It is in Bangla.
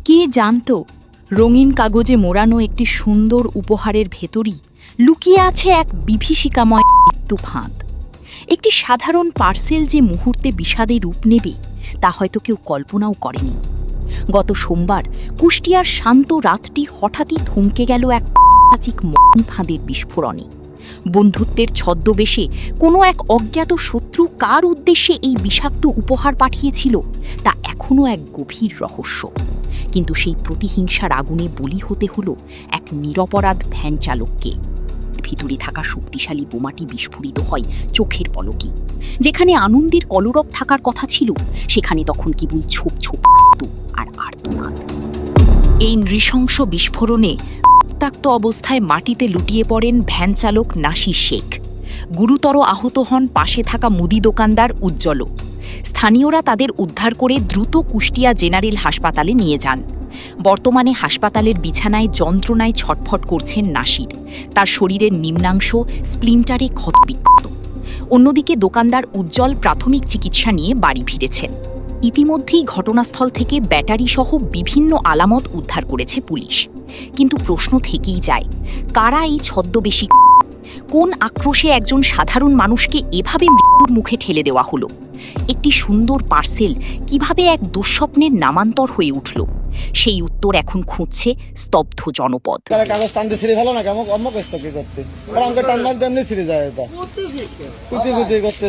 কে জানতো রঙিন কাগজে মোড়ানো একটি সুন্দর উপহারের ভেতরই লুকিয়ে আছে এক বিভীষিকাময় মৃত্যু ফাঁদ। একটি সাধারণ পার্সেল যে মুহূর্তে বিষাদে রূপ নেবে তা হয়তো কেউ কল্পনাও করেনি। গত সোমবার কুষ্টিয়ার শান্ত রাতটি হঠাৎই থমকে গেল এক মরণ ফাঁদের বিস্ফোরণে। বন্ধুত্বের ছদ্মবেশে কোনো এক অজ্ঞাত শত্রু কার উদ্দেশ্যে এই বিষাক্ত উপহার পাঠিয়েছিল তা এখনও এক গভীর রহস্য। কিন্তু সেই প্রতিহিংসার আগুনে বলি হতে হলো এক নিরপরাধ ভ্যান চালককে। ভিতরে থাকা শক্তিশালী বোমাটি বিস্ফোরিত হয় চোখের পলকে। যেখানে আনন্দের কলরব থাকার কথা ছিল সেখানে তখন কেবল ছোপ ছোপ আর আর্তনাদ। এই নৃশংস বিস্ফোরণে রক্তাক্ত অবস্থায় মাটিতে লুটিয়ে পড়েন ভ্যান চালক নাসির শেখ। গুরুতর আহত হন পাশে থাকা মুদি দোকানদার উজ্জ্বল। স্থানীয়রা তাদের উদ্ধার করে দ্রুত কুষ্টিয়া জেনারেল হাসপাতালে নিয়ে যান। বর্তমানে হাসপাতালের বিছানায় যন্ত্রণায় ছটফট করছেন নাসির। তার শরীরের নিম্নাংশ স্প্লিন্টারে ক্ষতবিক্ষত। অন্যদিকে দোকানদার উজ্জ্বল প্রাথমিক চিকিৎসা নিয়ে বাড়ি ফিরেছেন। ইতিমধ্যেই ঘটনাস্থল থেকে ব্যাটারি সহ বিভিন্ন আলামত উদ্ধার করেছে পুলিশ। কিন্তু প্রশ্ন থেকেই যায়, কারা এই ছদ্মবেশী? কোন আক্রোশে একজন সাধারণ মানুষকে এভাবে মৃত্যুর মুখে ঠেলে দেওয়া হলো? একটি সুন্দর পার্সেল কিভাবে এক দুঃস্বপ্নের নামান্তর হয়ে উঠল? সেই উত্তর এখন খুঁজছে স্তব্ধ জনপদ। কাগজ টানতে ছিঁড়ে ভালো না কেমন অম্ম করছো কি করতে আমাকে টান মারতে এমনি ছিঁড়ে যায় এটা করতে করতে